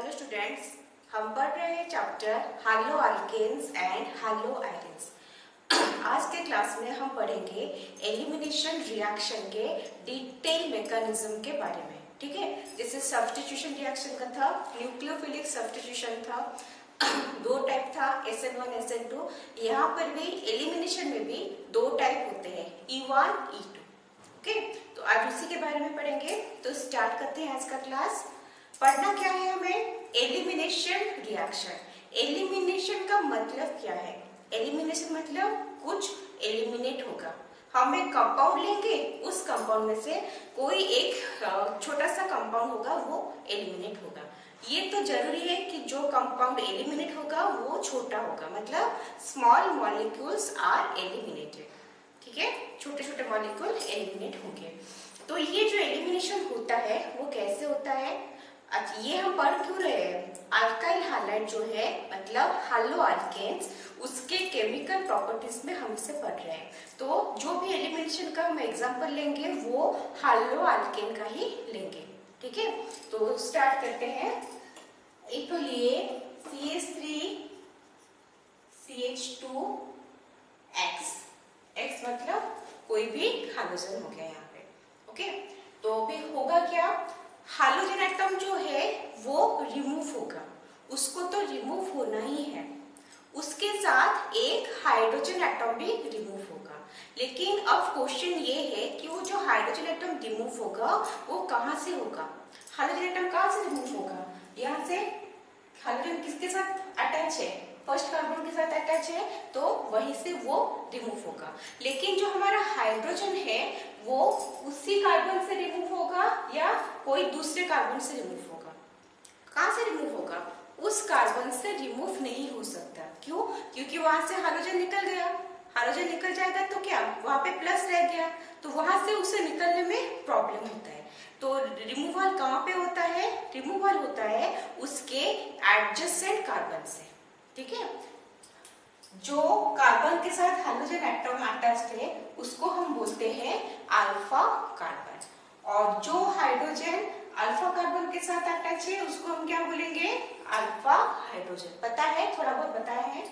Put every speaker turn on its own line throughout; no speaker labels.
Hello students, हम पढ़ रहे हैं chapter haloalkanes and haloarenes. आज के क्लास में हम पढ़ेंगे एलिमिनेशन रिएक्शन के डिटेल मैकेनिज्म के बारे में। ठीक है, जैसे सब्स्टिट्यूशन रिएक्शन का था, न्यूक्लियोफिलिक सब्स्टिट्यूशन था, दो टाइप था, SN1 SN2। यहाँ पर भी एलिमिनेशन में भी दो टाइप होते हैं, E1 E2। ओके, तो आज उसी के बारे में पढ़ेंगे। तो स्टार्ट करते हैं आज का क्लास। पढ़ना क्या है हमें? Elimination reaction. एलिमिनेशन का मतलब क्या है? एलिमिनेशन मतलब कुछ एलिमिनेट होगा। हम एक कंपाउंड लेंगे, उस कंपाउंड में से कोई एक छोटा सा कंपाउंड होगा, वो एलिमिनेट होगा। ये तो जरूरी है कि जो कंपाउंड एलिमिनेट होगा वो छोटा होगा, मतलब स्मॉल मॉलिक्यूल्स आर एलिमिनेटेड। ठीक है, छोटे छोटे मॉलिक्यूल एलिमिनेट होंगे। तो ये जो एलिमिनेशन होता है वो कैसे होता है? अच्छा, ये हम पढ़ क्यों रहे हैं? अल्काइल हैलाइड जो है, मतलब हैलो अल्केन्स, उसके केमिकल प्रॉपर्टीज में हमसे पढ़ रहे हैं। तो जो भी एलिमिनेशन का हम एग्जांपल लेंगे वो हैलो अल्केन का ही लेंगे। ठीक है, तो स्टार्ट करते हैं। एक तो लिए CH3 CH2 X। X मतलब कोई भी हाइड्रोजन हो गया यहाँ पे। ओके, तो भी होगा क्या? हाइड्रोजन एटम जो है वो रिमूव होगा, उसको तो रिमूव होना ही है। उसके साथ एक हाइड्रोजन एटम भी रिमूव होगा। लेकिन अब क्वेश्चन ये है कि वो जो हाइड्रोजन एटम रिमूव होगा वो कहाँ से होगा? हाइड्रोजन एटम कहाँ से रिमूव होगा? यहाँ से। हाइड्रोजन किसके साथ अटैच है? फर्स्ट कार्बन के साथ अटैच है, तो वहीं से वो रिमूव होगा। लेकिन जो हमारा हाइड्रोजन है वो उसी कार्बन से रिमूव होगा या कोई दूसरे कार्बन से रिमूव होगा? कहाँ से रिमूव होगा? उस कार्बन से रिमूव नहीं हो सकता। क्यों? क्योंकि वहां से हाइड्रोजन निकल गया। हाइड्रोजन निकल जाएगा तो क्या वहां पे प्लस रह गया, तो वहां से उसे निकलने में प्रॉब्लम होता है। तो रिमूवल कहाँ पे होता है? रिमूवल होता है उसके एडजेसेंट कार्बन से। ठीक है, जो कार्बन के साथ हाइड्रोजन एटम अटैच्ड है उसको हम बोलते हैं अल्फा कार्बन, और जो हाइड्रोजन अल्फा कार्बन के साथ अटैच है उसको हम क्या बोलेंगे? Alpha hydrogen. पता है, थोड़ा बहुत बताया है।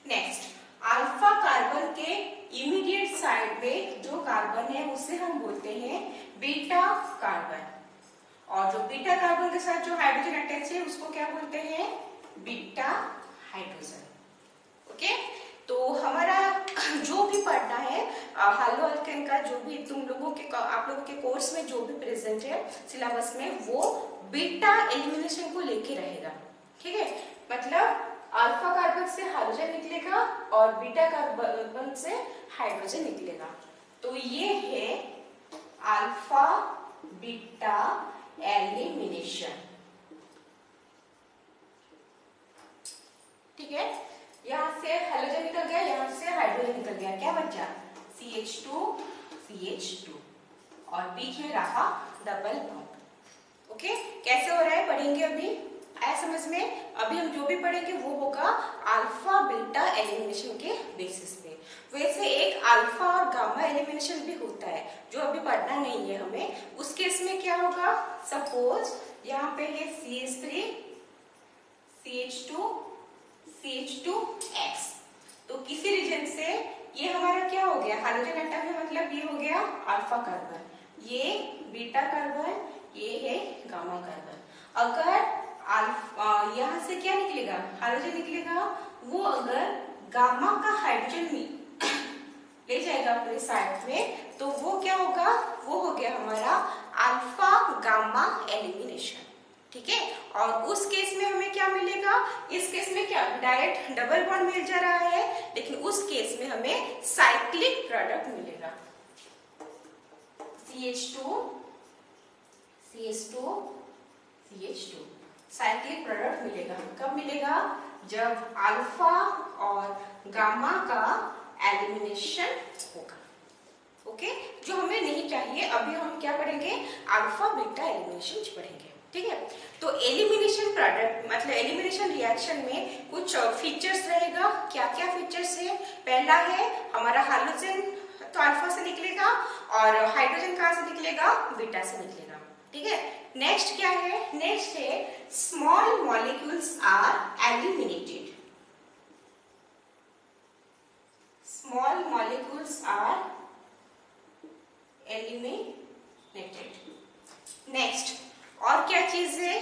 नेक्स्ट, अल्फा कार्बन के इमीडिएट साइड में जो कार्बन है उसे हम बोलते हैं बीटा कार्बन, और जो बीटा कार्बन के साथ जो हाइड्रोजन अटैच है उसको क्या बोलते हैं? Beta hydrogen. ओके, तो हमारा जो भी पढ़ना है हैलो अल्केन का, जो भी तुम लोगों के आप लोगों के कोर्स में जो भी प्रेजेंट है सिलेबस में, वो बीटा एलिमिनेशन को लेके रहेगा। ठीक है, मतलब अल्फा कार्बन से हाइड्रोजन निकलेगा और बीटा कार्बन से हाइड्रोजन निकलेगा। तो ये है अल्फा बीटा एलिमिनेशन। ठीक है, यहाँ से हाइड्रोजन निकल गया, यहाँ से हाइड्रोजन निकल गया, क्या बचा? CH2 CH2, और बीच में रहा डबल बॉन्ड। ओके, कैसे हो रहा है पढ़ेंगे अभी, आया समझ में? अभी हम जो भी पढ़ेंगे वो होगा अल्फा बीटा एलिमिनेशन के बेसिस पे। वैसे एक अल्फा और गामा एलिमिनेशन भी होता है जो अभी पढ़ना नहीं है हमें। उस केस में क्या होगा? सपोज यहाँ पे है CH3 CH2 CH2X, तो किसी रीजन से ये हमारा क्या हो गया? हाइड्रोजन एटम है, मतलब ये हो गया अल्फा कार्बन, ये बीटा कार्बन, ये है गामा कार्बन। अगर यहाँ से क्या निकलेगा? हाइड्रोजन निकलेगा। वो अगर गामा का हाइड्रोजन ले जाएगा अपने साइड में, तो वो क्या होगा? वो हो गया हमारा अल्फा गामा एलिमिनेशन। ठीक है, और उस केस में हमें क्या मिलेगा? इस केस में क्या डायरेक्ट डबल बॉन्ड मिल जा रहा है, लेकिन उस केस में हमें साइक्लिक प्रोडक्ट मिलेगा। CH2 CH2 CH2 cyclic product मिलेगा। कब मिलेगा? जब अल्फा और गामा का एलिमिनेशन होगा। ओके, जो हमें नहीं चाहिए। अभी हम क्या पढ़ेंगे? अल्फा बीटा एलिमिनेशन पढ़ेंगे। ठीक है, तो एलिमिनेशन प्रोडक्ट मतलब एलिमिनेशन रिएक्शन में कुछ फीचर्स रहेगा। क्या क्या फीचर्स है? पहला है हमारा हाइड्रोजन तो अल्फा से निकलेगा, और हाइड्रोजन कहाँ से निकलेगा? बीटा से निकलेगा। ठीक है, नेक्स्ट क्या है? नेक्स्ट है small molecule eliminated. Small molecules are eliminated. Next, और क्या चीज है,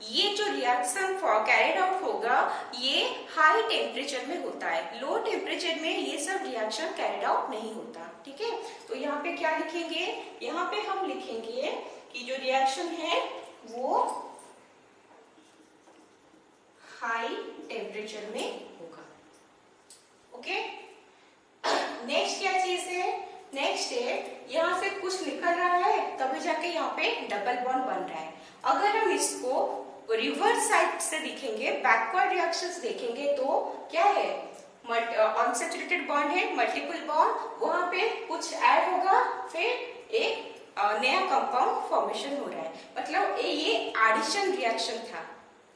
ये जो रिएक्शन कैरिड आउट होगा ये हाई टेम्परेचर में होता है, लो टेम्परेचर में ये सब रिएक्शन कैरिड आउट नहीं होता। ठीक है, तो यहाँ पे क्या लिखेंगे, यहाँ पे हम लिखेंगे कि जो रिएक्शन है वो हाई टेम्परेचर में होगा। ओके, नेक्स्ट क्या चीज है, नेक्स्ट है यहाँ से कुछ निकल रहा है तभी जाके यहाँ पे डबल बॉन्ड बन रहा है। अगर हम इसको रिवर्स साइड से देखेंगे, बैकवर्ड रिएक्शंस देखेंगे तो क्या है, अनसैचुरेटेड बॉन्ड है, मल्टीपल बॉन्ड, वहां पे कुछ ऐड होगा, फिर एक नया कंपाउंड फॉर्मेशन हो रहा है, मतलब ये एडिशन रिएक्शन था।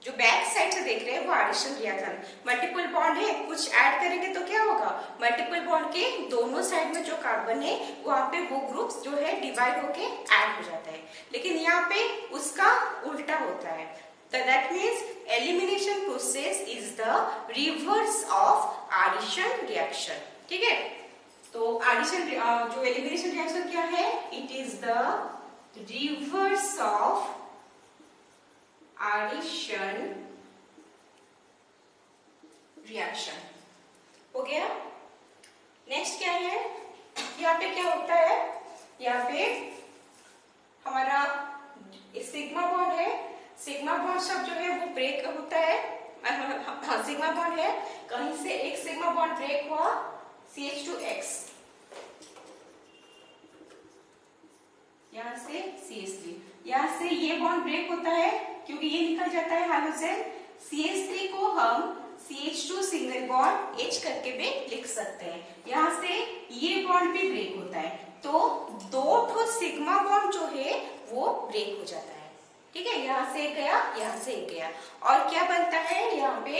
जो बैक साइड से देख रहे हैं वो एडिशन रिएक्शन, मल्टीपल बॉन्ड है, कुछ ऐड करेंगे तो क्या होगा, मल्टीपल बॉन्ड के दोनों साइड में जो कार्बन है वहां पे वो ग्रुप्स जो है डिवाइड होके ऐड हो जाता है, लेकिन यहाँ पे उसका उल्टा होता है। That means elimination process is the reverse of addition reaction. ठीक है, तो एडिशन जो एलिमिनेशन रिएक्शन क्या है, it is the reverse of addition reaction. हो गया। नेक्स्ट क्या है, यहाँ पे क्या होता है, यहाँ पे हमारा सिग्मा बॉन्ड है, सिग्मा बॉन्ड सब जो है वो ब्रेक होता है, सिग्मा बॉन्ड है, कहीं से एक सिग्मा बॉन्ड ब्रेक हुआ CH2X, यहाँ से CH3, यहाँ से ये बॉन्ड ब्रेक होता है क्योंकि ये निकल जाता है हाइड्रोजन, CH3 को हम CH2 सिंगल बॉन्ड H करके भी लिख सकते हैं, यहाँ से ये बॉन्ड भी ब्रेक होता है, तो दो ठो सिग्मा बॉन्ड जो है वो ब्रेक हो जाता है। ठीक है, यहाँ से गया, यहाँ से गया, और क्या बनता है, यहाँ पे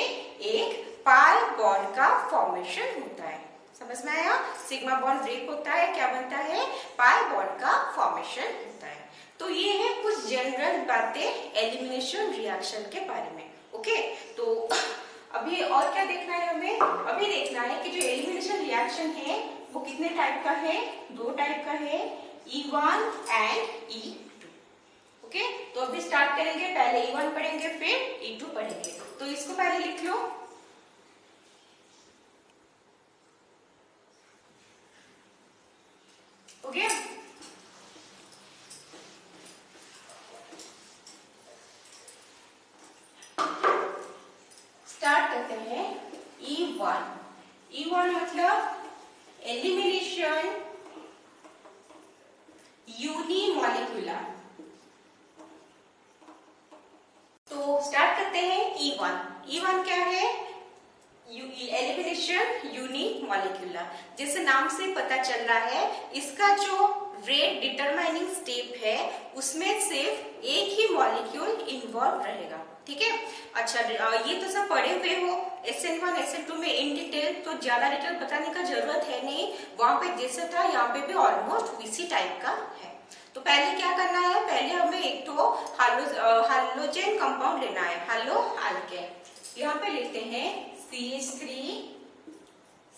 एक पाई बॉन्ड का फॉर्मेशन होता है। समझ में आया, सिग्मा बॉन्ड ब्रेक होता है, क्या बनता है, पाई बॉन्ड का फॉर्मेशन होता है। तो ये है कुछ जनरल बातें एलिमिनेशन रिएक्शन के बारे में। ओके, तो अभी और क्या देखना है हमें, अभी देखना है कि जो एलिमिनेशन रिएक्शन है वो कितने टाइप का है, दो टाइप का है, E1 एंड E2। ओके, तो अभी स्टार्ट करेंगे, पहले E1 पढ़ेंगे फिर E2 पढ़ेंगे, तो इसको पहले लिख लो। ओके, स्टार्ट करते हैं। E1, E1 मतलब एलिमिनेशन यूनिमॉलिक्यूलर। तो स्टार्ट करते हैं E1। E1 क्या है, एलिमिनेशन यूनिमॉलिक्यूलर, जैसे नाम से पता चल रहा है इसका जो रेट डिटरमाइनिंग स्टेप है उसमें सिर्फ एक ही मॉलिक्यूल इन्वॉल्व रहेगा। ठीक है, अच्छा ये तो सब पढ़े हुए हो SN1 SN2 में इन डिटेल, तो ज्यादा डिटेल बताने का जरूरत है नहीं, वहां पे जैसे था यहाँ पे भी ऑलमोस्ट इसी टाइप का है। तो पहले क्या करना है, पहले हमें एक तो हाइड्रोजन कंपाउंड लेना है, हालो अल्केन। यहाँ पे लेते हैं CH3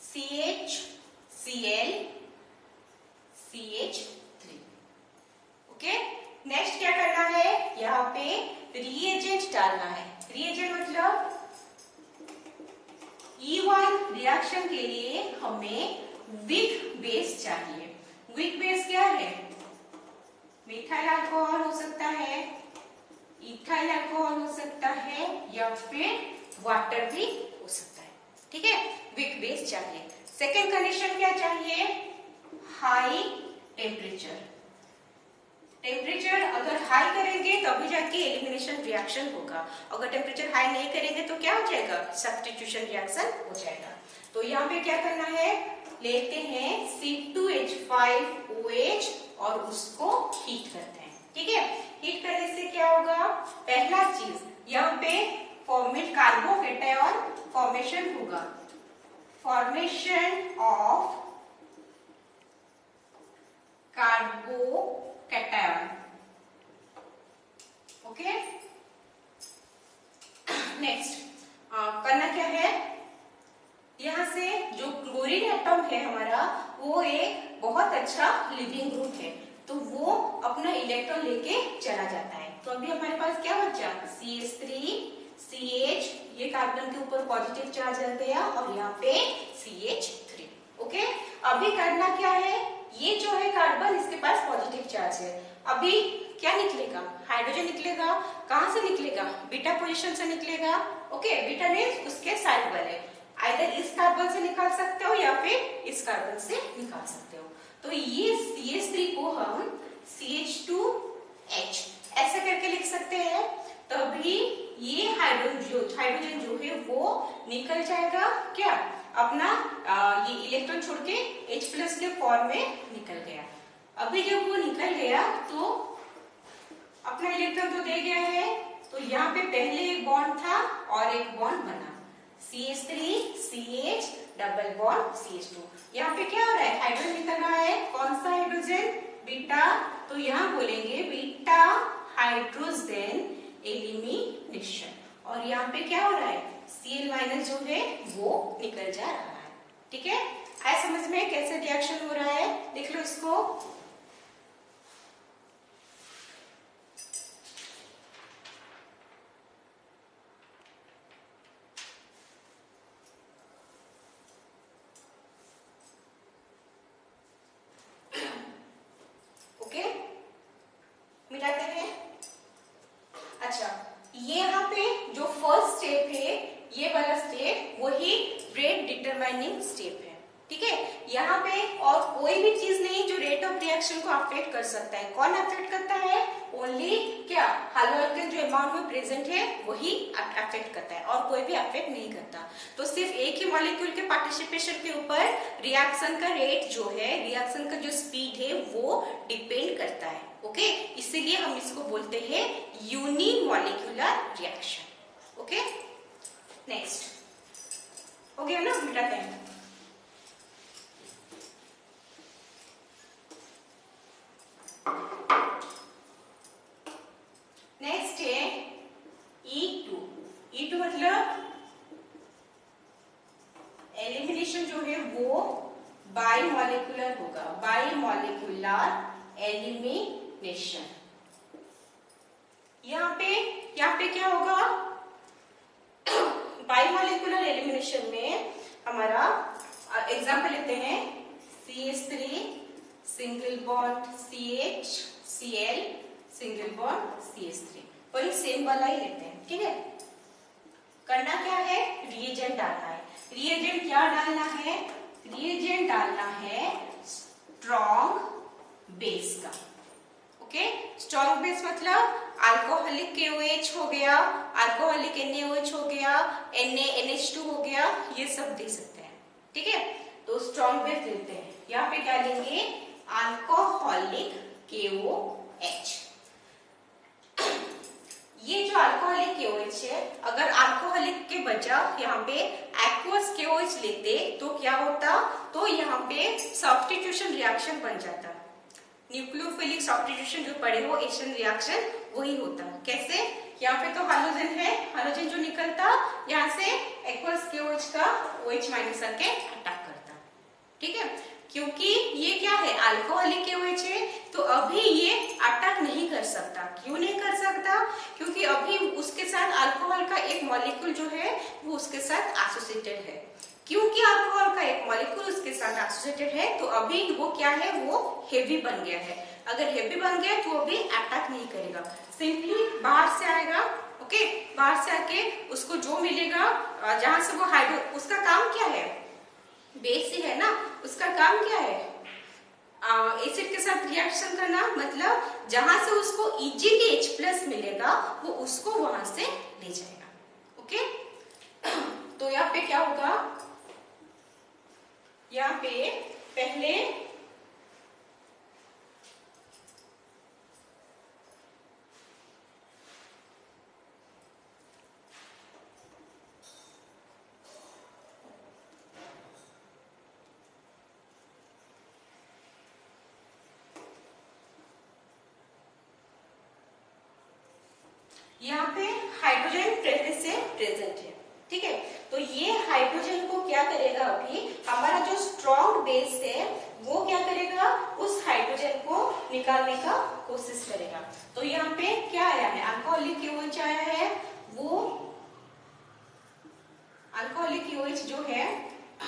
CHCl CH3। Okay, next क्या करना है, यहाँ पे रिएजेंट डालना है। रिएजेंट मतलब E1 रिएक्शन के लिए हमें वीक बेस चाहिए। वीक बेस क्या है, मिथाइल अल्कोहल हो सकता है, इथाइल अल्कोहल हो सकता है, या फिर वाटर भी हो सकता है। ठीक है, वीक बेस चाहिए। सेकेंड कंडीशन क्या चाहिए, हाई टेम्परेचर। टेम्परेचर अगर हाई करेंगे तभी जाके एलिमिनेशन रिएक्शन होगा, अगर टेम्परेचर हाई नहीं करेंगे तो क्या हो जाएगा, सब्स्टिट्यूशन रिएक्शन हो जाएगा। तो यहाँ पे क्या करना है, लेते हैं C2H5OH और उसको हीट करते हैं। ठीक है, हीट करने से क्या होगा, पहला चीज यहाँ पे फॉर्मेट कार्बोकेटायन फॉर्मेशन होगा, formation of carbocation. Okay, next करना क्या है, यहाँ से जो क्लोरीन एटम है हमारा वो एक बहुत अच्छा लिविंग ग्रुप है, तो वो अपना इलेक्ट्रॉन लेके चला जाता है। तो अभी हमारे पास क्या बचा, CH3 CH, ये कार्बन के ऊपर पॉजिटिव चार्ज आ गया और यहाँ पे CH3। ओके, अभी करना क्या है, ये जो है कार्बन इसके पास पॉजिटिव चार्ज है, अभी क्या निकलेगा, हाइड्रोजन निकलेगा। कहां से निकलेगा, बीटा पोजीशन से निकलेगा। ओके, बीटा मींस उसके साइड वाले, आइदर इस कार्बन से निकाल सकते हो या फिर इस कार्बन से निकाल सकते हो। तो ये CH3 को हम CH2H ऐसा करके लिख सकते हैं। तभी ये हाइड्रोजन जो है वो निकल जाएगा, क्या अपना ये इलेक्ट्रॉन छोड़ के H+ के फॉर्म में निकल गया। अभी जब वो निकल गया तो अपना इलेक्ट्रॉन तो दे गया है, तो यहाँ पे पहले एक बॉन्ड था और एक बॉन्ड बना, CH3 CH double bond CH2। यहाँ पे क्या हो रहा है, हाइड्रोजन निकल रहा है, कौन सा हाइड्रोजन, बीटा, तो यहाँ बोलेंगे बीटा हाइड्रोजन एलिमिनेशन। और यहाँ पे क्या हो रहा है, Cl- जो है वो निकल जा रहा है। ठीक है, आए समझ में कैसे रिएक्शन हो रहा है, देख लो इसको। ओके, मिटाते हैं। अच्छा, ये यहाँ पे जो फर्स्ट स्टेप है, ये वाला स्टेप वही रेट डिटरमाइनिंग स्टेप है। ठीक है, यहाँ पे और कोई भी चीज नहीं जो रेट ऑफ रिएक्शन को अफेक्ट कर सकता है। कौन अफेक्ट करता है, ओनली क्या हेलो अल्केन जो अमाउंट में प्रेजेंट है वही अफेक्ट करता है, और कोई भी अफेक्ट नहीं करता। तो सिर्फ एक ही मॉलिक्यूल के पार्टिसिपेशन के ऊपर रिएक्शन का रेट जो है, रिएक्शन का जो स्पीड है वो डिपेंड करता है। ओके, इसीलिए हम इसको बोलते हैं यूनिमॉलिक्यूलर रिएक्शन। ओके, नेक्स्ट हो गया ना, मिटाते हैं। नेक्स्ट है E2। E2 मतलब एलिमिनेशन जो है वो बाइमॉलिक्यूलर होगा, बाइमॉलिक्यूलर एलिमिनेशन। यहाँ पे क्या होगा, बाइमॉलिक्यूलर एलिमिनेशन में हमारा एग्जांपल लेते हैं, CH3 single bond CH Cl single bond CH3, वही सेम वाला ही लेते हैं। ठीक है, करना क्या है, रिएजेंट डालना है। रिएजेंट क्या डालना है, रिएजेंट डालना है स्ट्रॉन्ग बेस का। ओके, स्ट्रॉन्ग बेस मतलब अल्कोहलिक KOH हो गया, अल्कोहलिक NaOH हो गया, NaNH2 हो गया, ये सब दे सकते हैं। ठीक है, तो स्ट्रॉन्ग बेस लेते हैं। यहाँ पे क्या लेंगे, अल्कोहलिक KOH। ये जो अल्कोहलिक KOH है, अगर अल्कोहलिक के बजाय यहाँ पे एक्वस KOH लेते तो क्या होता, तो यहाँ पे सब्स्टिट्यूशन रिएक्शन बन जाता। न्यूक्लियोफिलिक सब्स्टिट्यूशन जो पढ़े हो, एशियन रिएक्शन वही होता। कैसे, यहाँ पे तो हाइड्रोजन है, हाइड्रोजन जो निकलता यहाँ से एक्वस KOH का OH माइनस आके अटैक करता। ठीक है, क्योंकि ये क्या है, अल्कोहलिक KOH है, तो अभी ये अटैक नहीं कर सकता। क्यों नहीं कर सकता, क्योंकि अभी उसके साथ अल्कोहल का एक मॉलिक्यूल जो है वो उसके साथ एसोसिएटेड है। क्योंकि अल्कोहल का एक मॉलिक्यूल उसके साथ एसोसिएटेड है, तो अभी वो क्या है, वो हेवी बन गया है। अगर हेवी बन गया तो अभी अटैक नहीं करेगा, सिंपली बाहर से आएगा। ओके, बाहर से आके उसको जो मिलेगा, जहां से वो उसका काम क्या है, बेस ही है ना, उसका काम क्या है, एसिड के साथ रिएक्शन करना, मतलब जहां से उसको इजीली H+ मिलेगा वो उसको वहां से ले जाएगा। ओके, तो यहाँ पे क्या होगा, यहाँ पे पहले यहाँ पे हाइड्रोजन पहले से प्रेजेंट है। ठीक है। तो ये हाइड्रोजन को क्या करेगा, अभी हमारा जो स्ट्रॉन्ग बेस है वो क्या करेगा, उस हाइड्रोजन को निकालने का कोशिश करेगा। तो यहाँ पे क्या आया है, अल्कोहलिक OH आया है, वो अल्कोहलिक OH जो है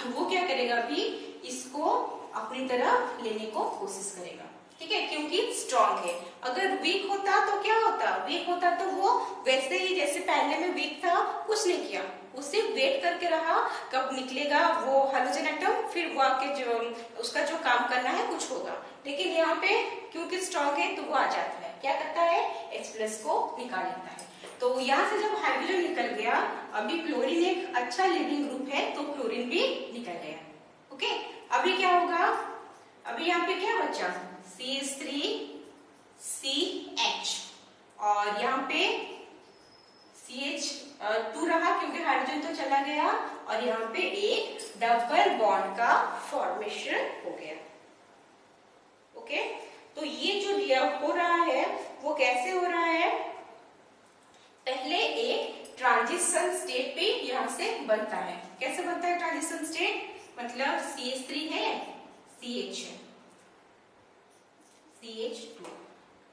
वो क्या करेगा, अभी इसको अपनी तरफ लेने को कोशिश करेगा, ठीक है, क्योंकि स्ट्रॉन्ग है। अगर वीक होता तो क्या होता, वीक होता तो वो वैसे ही जैसे पहले में वीक था, कुछ नहीं किया, उसे वेट करके रहा कब निकलेगा वो हाइड्रोजन एटम, फिर वो आके जो उसका जो काम करना है कुछ होगा। लेकिन यहाँ पे क्योंकि स्ट्रॉन्ग है तो वो आ जाता है, क्या करता है, H+ को निकाल लेता है। तो यहाँ से जब हाइड्रोजन निकल गया, अभी क्लोरीन एक अच्छा लिविंग ग्रुप है तो क्लोरीन भी निकल गया। ओके, अभी क्या होगा, अभी यहाँ पे क्या बचा, CH3CH और यहाँ पे CH2 रहा क्योंकि हाइड्रोजन तो चला गया, और यहाँ पे एक डबल बॉन्ड का फॉर्मेशन हो गया। ओके, तो ये जो हो रहा है वो कैसे हो रहा है, पहले एक ट्रांजिशन स्टेट भी यहाँ से बनता है। कैसे बनता है ट्रांजिशन स्टेट, मतलब CH3 है, CH है, CH2,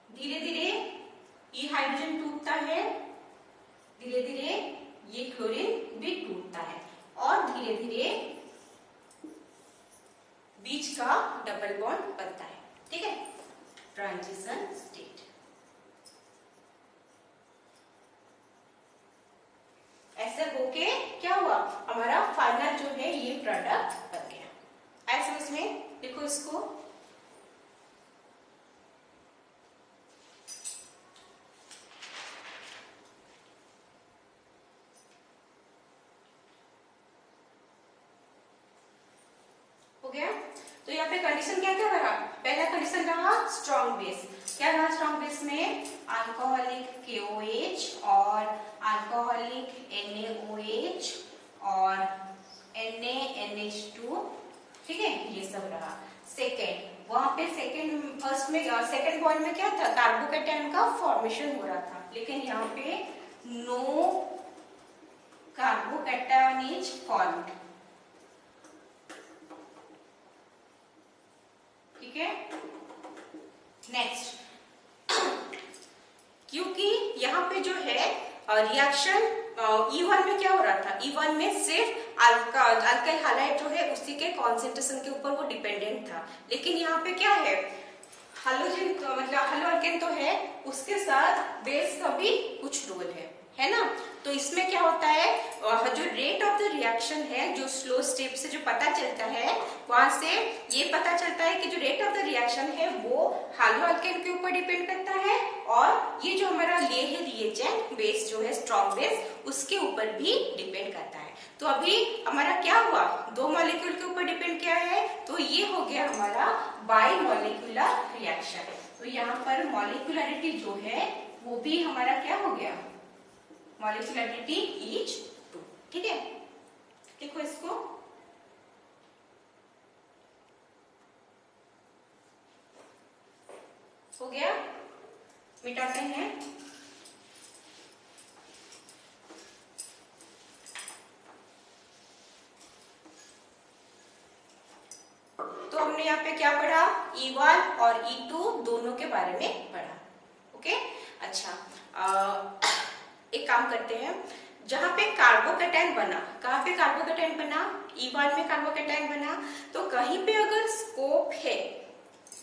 धीरे धीरे ये हाइड्रोजन टूटता है, धीरे धीरे ये क्लोरीन भी टूटता है, और धीरे धीरे बीच का डबल बॉन्ड बनता है, ठीक है, ट्रांजिशन स्टेट। ऐसा होके क्या हुआ, हमारा फाइनल जो है ये प्रोडक्ट बन गया। ऐसा इसमें देखो इसको, हो गया। तो यहाँ पे कंडीशन क्या क्या रहा, पहला कंडीशन रहा स्ट्रॉन्ग बेस, क्या रहा स्ट्रॉन्ग बेस में, अल्कोहलिक KOH और अल्कोहलिक NaOH और NaNH2, ठीक है, ये सब रहा। सेकेंड, वहां पे फर्स्ट में सेकेंड बॉन्ड में क्या था, कार्बोकैटायन का फॉर्मेशन हो रहा था, लेकिन यहाँ पे नो कार्बोकैटायन इज फॉर्म्ड, ठीक है। नेक्स्ट, क्योंकि यहाँ पे जो है रिएक्शन E1 में क्या हो रहा था, E1 में सिर्फ अल्काइल हैलाइड जो है उसी के कॉन्सेंट्रेशन के ऊपर वो डिपेंडेंट था, लेकिन यहाँ पे क्या है, हाइड्रोजन मतलब हेलो अल्केन तो है, उसके साथ बेस का भी कुछ रोल है ना। तो इसमें क्या होता है, जो रेट ऑफ द रिएक्शन है, जो स्लो स्टेप से जो पता चलता है, वहां से ये पता चलता है कि जो रेट ऑफ द रिएक्शन है वो हाइड्रो अल्केन के ऊपर डिपेंड करता है, और ये जो हमारा ले है रिएजेंट बेस जो है स्ट्रॉन्ग बेस, उसके ऊपर भी डिपेंड करता है। तो अभी हमारा क्या हुआ, दो मॉलिक्यूल के ऊपर डिपेंड किया है, तो ये हो गया हमारा बाई मॉलिक्यूलर रिएक्शन। तो यहाँ पर मॉलिक्यूलरिटी जो है वो भी हमारा क्या हो गया, मॉलिक्यूलरिटी इज 2, ठीक है। देखो इसको, हो गया, मिटाते हैं। तो हमने यहाँ पे क्या पढ़ा, E1 और E2 दोनों के बारे में पढ़ा। ओके, अच्छा, एक काम करते हैं, जहां पे कार्बोकैटायन बना, कहां पे कार्बोकैटायन बना, E1 में कार्बोकैटायन बना, तो कहीं पे अगर स्कोप है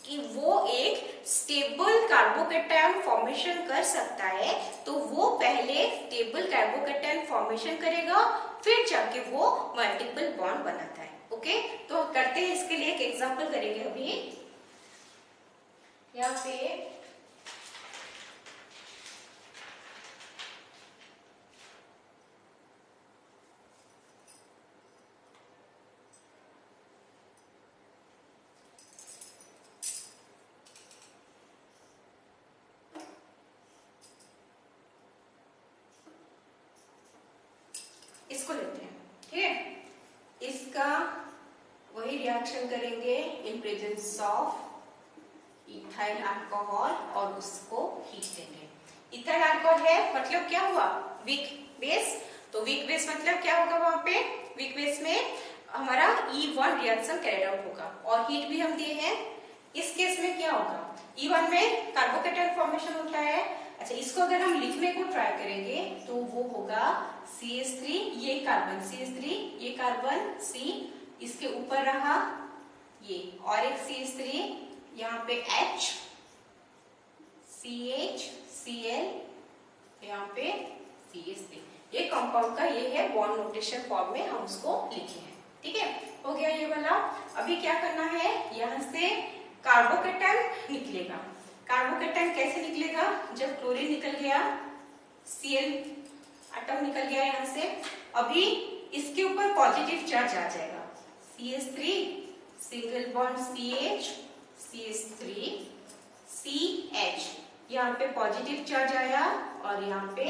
कि वो एक स्टेबल कार्बोकैटायन फॉर्मेशन कर सकता है, तो वो पहले स्टेबल कार्बोकैटायन फॉर्मेशन करेगा, फिर जाके वो मल्टीपल बॉन्ड बनाता है। ओके, तो करते हैं, इसके लिए एक एग्जांपल करेंगे अभी। यहाँ पे इसको लेते हैं, ठीक है, इसका वही रिएक्शन करेंगे in presence of ethyl alcohol और उसको हीट देंगे। इथाइल अल्कोहल है, मतलब क्या हुआ, वीक बेस, तो तो वीक बेस मतलब क्या होगा वहां पे, वीक बेस में हमारा E1 रिएक्शन कैरिड आउट होगा और हीट भी हम दिए हैं। इस केस में क्या होगा, E1 में कार्बोकेटायन फॉर्मेशन होता है। अच्छा, इसको अगर हम लिखने को ट्राई करेंगे तो वो होगा CH3, ये कार्बन CH3, ये कार्बन C, इसके ऊपर रहा ये और एक CH3, यहाँ पे H, CH, Cl, यहाँ पे CH3। ये कंपाउंड का ये है बॉन्ड नोटेशन फॉर्म में हम उसको लिखे हैं। ठीक है, हो गया ये वाला। अभी क्या करना है, यहाँ से कार्बोकेटायन निकलेगा। कार्बोकेटायन कैसे निकलेगा, जब क्लोरीन निकल गया, Cl एटम निकल गया यहाँ से, अभी इसके ऊपर पॉजिटिव चार्ज आ जाएगा। CH3 single bond CH, CH3 CH, यहाँ पे पॉजिटिव चार्ज आया और यहाँ पे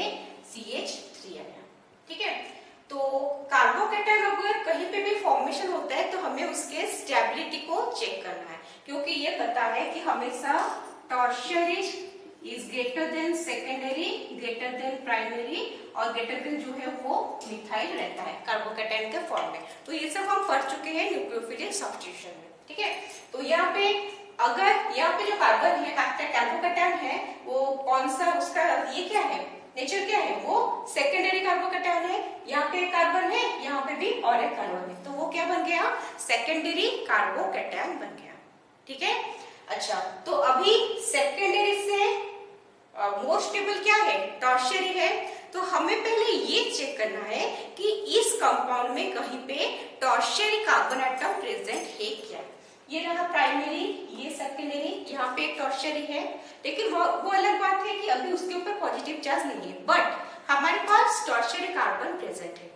CH3 आया। ठीक है, तो कार्बोकेटायन अगर कहीं पे भी फॉर्मेशन होता है तो हमें उसके स्टेबिलिटी को चेक करना है, क्योंकि ये पता है कि हमेशा tertiary is greater than secondary, greater than primary और ग्रेटर देन जो है वो मिथाइल रहता है कार्बोकेटायन के फॉर्म में। तो ये सब हम पढ़ चुके हैं न्यूक्लियोफिलिक सब्स्टिट्यूशन में। ठीक है, तो यहाँ पे अगर यहाँ पे जो कार्बन है, कार्बोकेटायन है, वो कौन सा उसका ये क्या है, नेचर क्या है, वो सेकेंडरी कार्बोकेटायन है। यहाँ पे कार्बन है, यहाँ पे भी और एक कार्बन है, तो वो क्या बन गया, सेकेंडरी कार्बोकेटायन बन गया। ठीक है, अच्छा, तो अभी सेकेंडरी से मोर स्टेबल क्या है, टर्शियरी है। तो हमें पहले ये चेक करना है कि इस कंपाउंड में कहीं पे टर्शियरी कार्बन एटम प्रेजेंट है क्या। ये रहा प्राइमरी, ये सेकेंडरी, यहाँ पे एक टर्शियरी है, लेकिन वो अलग बात है कि अभी उसके ऊपर पॉजिटिव चार्ज नहीं है, बट हमारे पास टर्शियरी कार्बन प्रेजेंट है।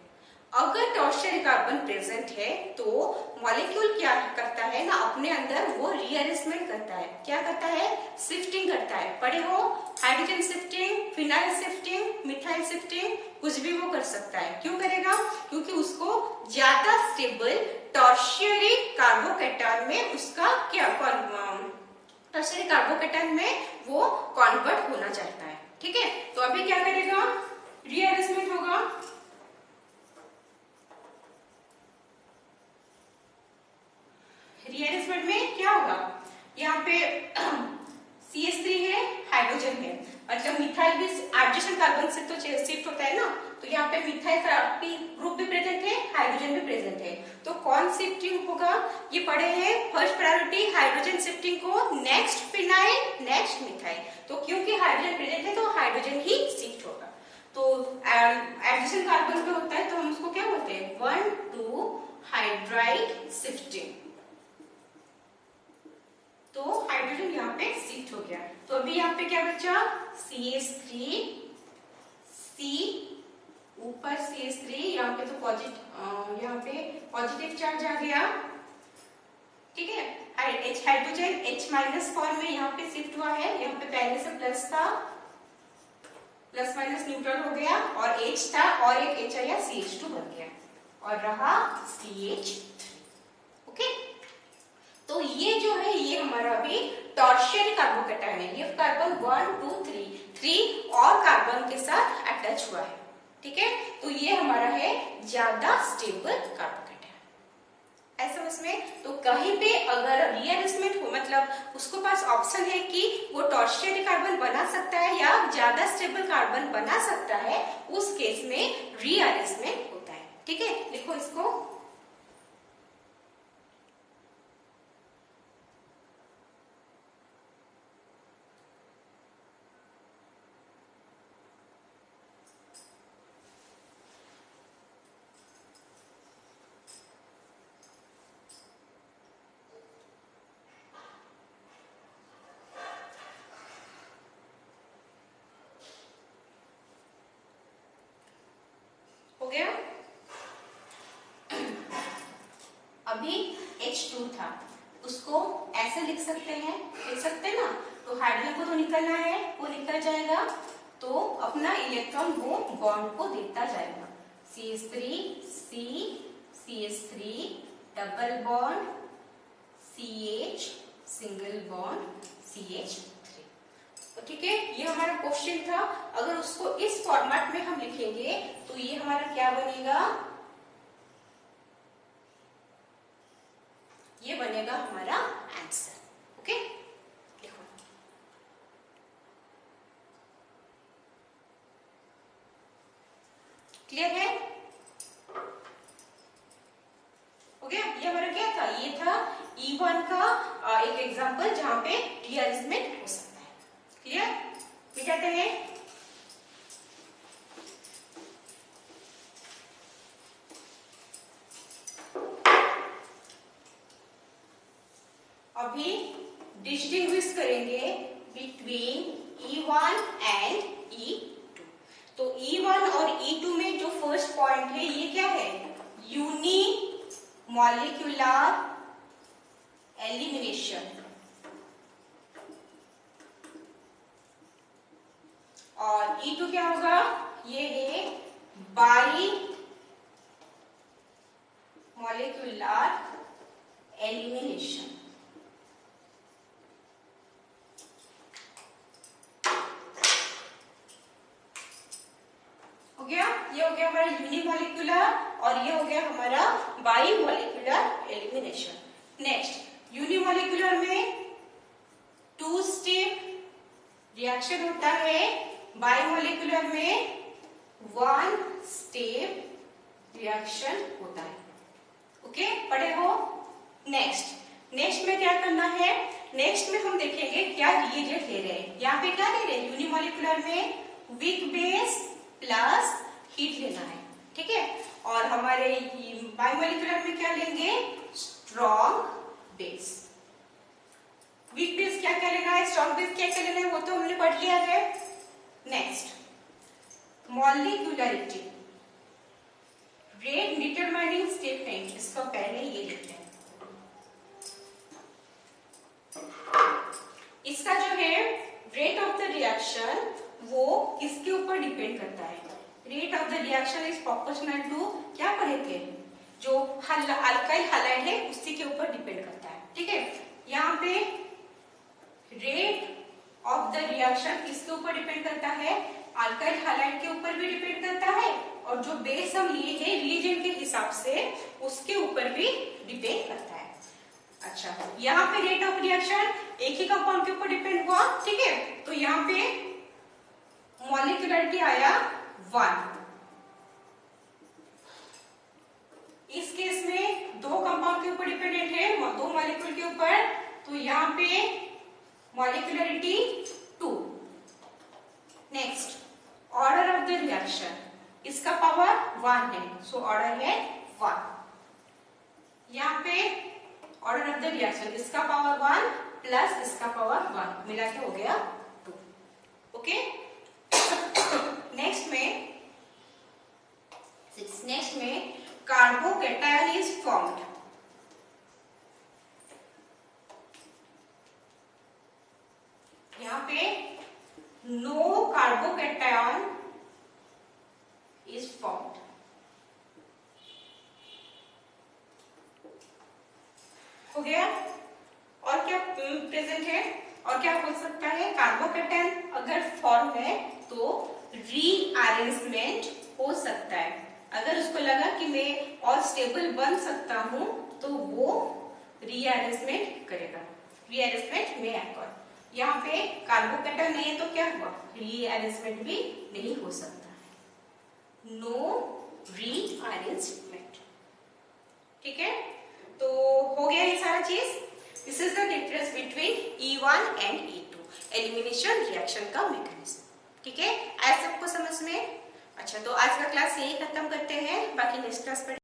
अगर टर्शियरी कार्बन प्रेजेंट है तो मॉलिक्यूल क्या करता है ना, अपने अंदर वो रीअरेंजमेंट करता है। क्या करता है, शिफ्टिंग करता है। पढ़े हो, hydrogen shifting, phenyl shifting, methyl shifting, कुछ भी वो कर सकता है। क्यों करेगा, क्योंकि उसको ज्यादा स्टेबल टर्शियरी कार्बोकेटायन में उसका क्या, टर्शियरी कार्बोकेटायन में वो कन्वर्ट होना चाहता है। ठीक है, तो अभी क्या करेगा, रीअरेंजमेंट होगा। रीअरेंजमेंट में क्या होगा, यहाँ पे CH3 है, हाइड्रोजन है, मतलब मिथाइल भी एडजेसेंट कार्बन से तो शिफ्ट होता है ना, तो यहाँ पे मिथाइल का ग्रुप भी प्रेजेंट है, हाइड्रोजन भी प्रेजेंट है। तो कौन शिफ्टिंग होगा, ये पढ़े हैं, फर्स्ट प्रायोरिटी हाइड्रोजन शिफ्टिंग को, नेक्स्ट फिनाइल, नेक्स्ट मिथाइल। तो क्योंकि हाइड्रोजन प्रेजेंट है तो हाइड्रोजन ही शिफ्ट होगा। तो एडजेसेंट कार्बन पे होता है तो हम उसको क्या बोलते हैं, 1,2 हाइड्राइड शिफ्टिंग। तो हाइड्रोजन यहाँ पे शिफ्ट हो गया। तो अभी यहाँ पे क्या बचा, CH3 C, ऊपर CH3, यहाँ पे तो यहाँ पे पॉजिटिव चार्ज आ गया। ठीक है, हाइड्रोजन H माइनस फॉर्म में यहाँ पे शिफ्ट हुआ है, यहाँ पे पहले से प्लस था, प्लस माइनस न्यूट्रल हो गया और H था और एक H आया, CH2 बन गया और रहा CH3। ओके, तो ये जो है ये हमारा अभी टर्शियरी कार्बोकेटायन है। ये कार्बन 1, 2, 3 और कार्बन के साथ अटैच हुआ है। ठीक है, तो ये हमारा है ज्यादा स्टेबल कार्बोकेटायन। ऐसा उसमें तो कहीं पे अगर रीअरेंजमेंट हो, मतलब उसके पास ऑप्शन है कि वो टर्शियरी कार्बन बना सकता है या ज्यादा स्टेबल कार्बन बना सकता है, उस केस में रीअरेंजमेंट होता है। ठीक है, लिखो इसको। हो गया, अभी H2 था, उसको ऐसे लिख सकते हैं, लिख सकते हैं ना, तो हाइड्रोजन को तो निकलना है, वो निकल जाएगा, तो अपना इलेक्ट्रॉन वो बॉन्ड को देता जाएगा। CH3 C, CH3 double bond CH, single bond CH3। ठीक है, ये हमारा क्वेश्चन था। अगर उसको इस फॉर्मेट में हम लिखेंगे तो ये हमारा क्या बनेगा, ये बनेगा हमारा आंसर। ओके, लिखो। क्लियर है? हो गया? ये हमारा क्या था, ये था E1 का एक एग्जांपल जहां पे रीअरेंजमेंट हो सकता है। क्लियर? फिर जाते हैं अभी डिस्टिंग्विश करेंगे बिटवीन E1 एंड E2। तो E1 और E2 में जो फर्स्ट पॉइंट है ये क्या है, यूनी मॉलिक्यूलर एलिमिनेशन, और E2 क्या होगा, ये है बाई मॉलिक्यूलर एलिमिनेशन। हो गया? ये हो गया हमारा यूनिमॉलिक्यूलर और ये हो गया हमारा by molecular elimination. Next, unimolecular में 2 स्टेप रिएक्शन होता है, बाई मॉलिक्यूलर में 1 स्टेप रिएक्शन होता है। ओके, पढ़े हो? नेक्स्ट में क्या करना है, नेक्स्ट में हम देखेंगे क्या रिएजेंट ले रहे हैं। यहाँ पे क्या ले रहे हैं, यूनिमॉलिक्यूलर में वीक बेस प्लस हीट लेना है, ठीक है। और हमारे बायोमोलिकुलर में क्या लेंगे, स्ट्रॉन्ग बेस। वीक बेस क्या क्या लेना है, स्ट्रॉन्ग बेस क्या क्या लेना है, वो तो हमने पढ़ लिया है। Next, molecularity rate determining statement, इसका पहले ये लिखते हैं। इसका जो है रेट ऑफ द रिएक्शन वो किसके ऊपर डिपेंड करता है, rate of the reaction is proportional to, क्या पढ़े थे, जो अल्काइल हैलाइड है उसी के ऊपर डिपेंड करता है, ठीक है। यहाँ पे रेट ऑफ द रिएक्शन किसके ऊपर डिपेंड करता है, अल्काइल हैलाइड के ऊपर भी डिपेंड करता है, और जो बेस हम लिए हैं रिएजेंट के हिसाब से उसके ऊपर भी डिपेंड करता है। अच्छा, यहाँ पे रेट ऑफ रिएक्शन एक ही कंपाउंड के ऊपर डिपेंड हुआ, ठीक है। तो यहाँ पे मॉलिक्यूलरिटी आया 1। इस केस में 2 कंपाउंड के ऊपर डिपेंडेंट है, 2 मॉलिक्यूल के ऊपर, तो यहाँ पे molecularity 2। Next, order of the reaction, इसका पावर 1 है, सो ऑर्डर है 1। यहाँ पे ऑर्डर ऑफ द रिएक्शन, इसका पावर 1 प्लस इसका पावर 1 मिला के हो गया 2। ओके, नेक्स्ट में कार्बोकैटायन इज फॉर्म्ड। यहाँ पे नो कार्बोकैटायन इज फॉर्म्ड। हो गया? और क्या प्रेजेंट है, और क्या हो सकता है, कार्बोकैटायन अगर फॉर्म है तो रीअरेंजमेंट हो सकता है। अगर उसको लगा कि मैं और स्टेबल बन सकता हूं तो वो रीअरेंजमेंट करेगा, रीअरेंजमेंट में आकर। यहाँ पे कार्बोकैटायन नहीं है तो क्या हुआ, रीअरेंजमेंट भी नहीं हो सकता है, नो रीअरेंजमेंट, ठीक है। तो हो गया ये सारा चीज। This is the difference between E1 and E2, elimination reaction का मैकेनिज्म, ठीक है। आज सबको समझ में? अच्छा, तो आज का क्लास यही खत्म करते हैं, बाकी नेक्स्ट क्लास पर